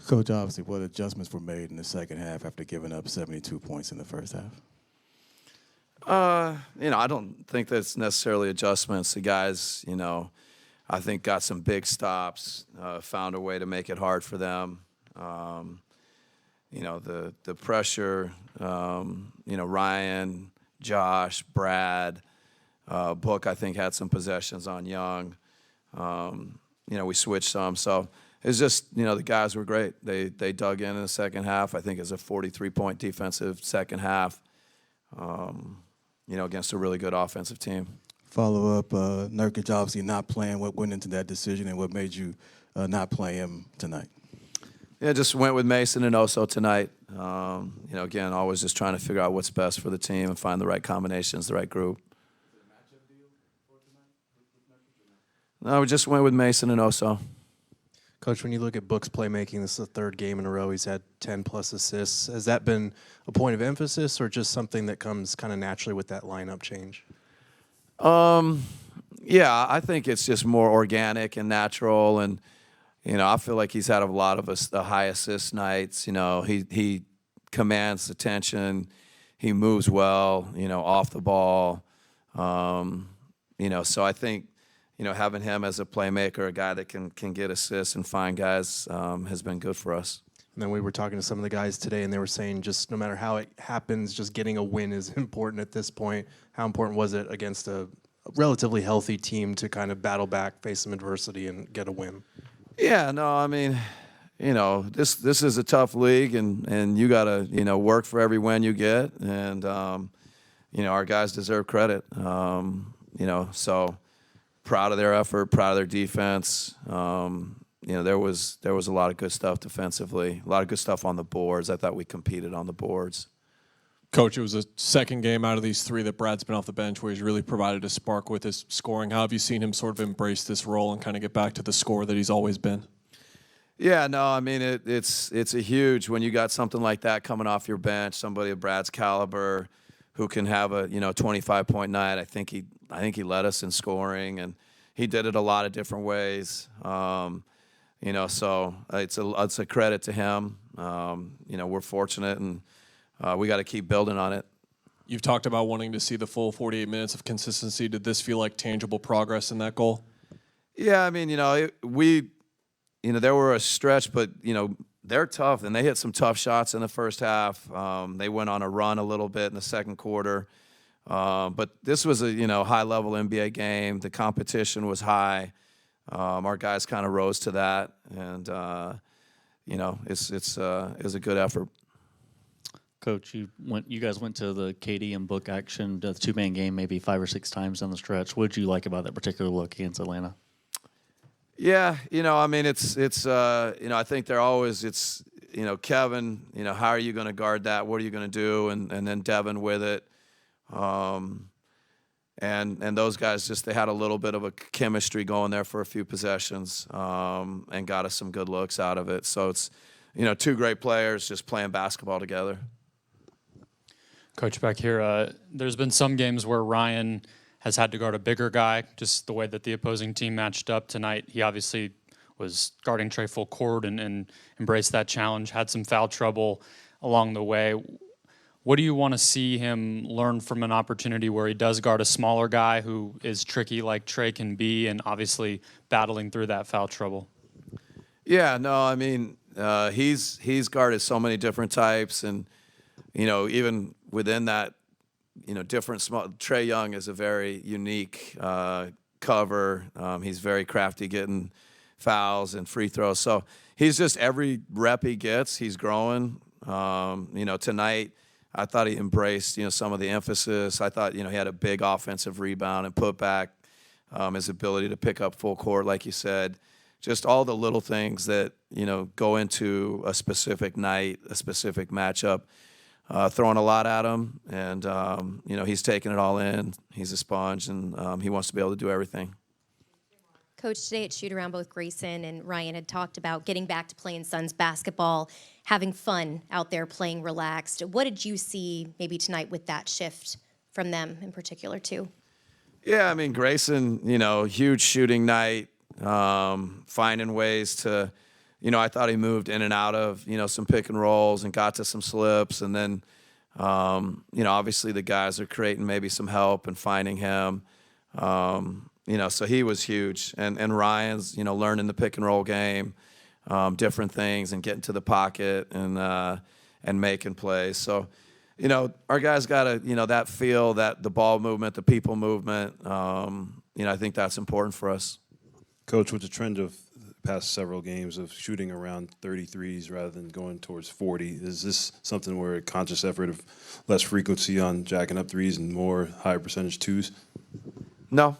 Coach, obviously, what adjustments were made in the second half after giving up 72 points in the first half? I don't think that's necessarily adjustments. The guys, I think got some big stops, found a way to make it hard for them. The pressure, Ryan, Josh, Brad, Book, I think, had some possessions on Young. We switched some. So it's just, the guys were great. They dug in the second half. I think it's a 43-point defensive second half, against a really good offensive team. Follow up, Nurkic obviously not playing. What went into that decision and what made you not play him tonight? Yeah, just went with Mason and Oso tonight. Again, always just trying to figure out what's best for the team and find the right combinations, the right group. No, we just went with Mason and Oso. Coach, when you look at Book's playmaking, this is the third game in a row he's had 10-plus assists. Has that been a point of emphasis or just something that comes kind of naturally with that lineup change? Yeah, I think it's just more organic and natural. And, I feel like he's had a lot of the high assist nights. He commands attention. He moves well, off the ball. So I think, having him as a playmaker, a guy that can get assists and find guys has been good for us. And then we were talking to some of the guys today, and they were saying just no matter how it happens, just getting a win is important at this point. How important was it against a relatively healthy team to kind of battle back, face some adversity, and get a win? Yeah, no, I mean, this is a tough league, and you got to, work for every win you get. And, our guys deserve credit, so proud of their effort, proud of their defense. There was a lot of good stuff defensively, a lot of good stuff on the boards. I thought we competed on the boards. Coach, it was a second game out of these three that Brad's been off the bench where he's really provided a spark with his scoring. How have you seen him sort of embrace this role and kind of get back to the scorer that he's always been? Yeah, no, I mean, it's a huge when you got something like that coming off your bench, somebody of Brad's caliber who can have a 25-point night. I think he led us in scoring, and he did it a lot of different ways. So it's a credit to him. We're fortunate, and we got to keep building on it. You've talked about wanting to see the full 48 minutes of consistency. Did this feel like tangible progress in that goal? Yeah, I mean, there were a stretch, but, they're tough, and they hit some tough shots in the first half. They went on a run a little bit in the second quarter. But this was a, high-level NBA game. The competition was high. Our guys kind of rose to that, and, it was a good effort. Coach, you guys went to the KD and Book action, the two-man game, maybe 5 or 6 times down the stretch. What did you like about that particular look against Atlanta? Yeah, I mean, I think they're always, Kevin, how are you going to guard that? What are you going to do? And then Devin with it. And those guys they had a little bit of a chemistry going there for a few possessions and got us some good looks out of it. So it's, two great players just playing basketball together. Coach, back here, there's been some games where Ryan has had to guard a bigger guy, just the way that the opposing team matched up tonight. He obviously was guarding Trey full court and embraced that challenge, had some foul trouble along the way. What do you want to see him learn from an opportunity where he does guard a smaller guy who is tricky like Trey can be and obviously battling through that foul trouble? Yeah, no, I mean, he's guarded so many different types, and, even within that, different small. Trey Young is a very unique cover. He's very crafty getting fouls and free throws. So he's just every rep he gets, he's growing. Tonight I thought he embraced, some of the emphasis. I thought, he had a big offensive rebound and put back, his ability to pick up full court, like you said. Just all the little things that, go into a specific night, a specific matchup. Throwing a lot at him, and, he's taking it all in. He's a sponge, and he wants to be able to do everything. Coach, today at shoot-around, both Grayson and Ryan had talked about getting back to playing Suns basketball, having fun out there, playing relaxed. What did you see maybe tonight with that shift from them in particular, too? Yeah, I mean, Grayson, huge shooting night, finding ways to I thought he moved in and out of, some pick and rolls and got to some slips. And then, obviously the guys are creating maybe some help and finding him. So he was huge. And Ryan's, learning the pick and roll game, different things and getting to the pocket and making plays. So, our guys got that feel, that the ball movement, the people movement. I think that's important for us. Coach, with the trend of the past several games of shooting around 33s rather than going towards 40, is this something where a conscious effort of less frequency on jacking up threes and more higher percentage twos? No,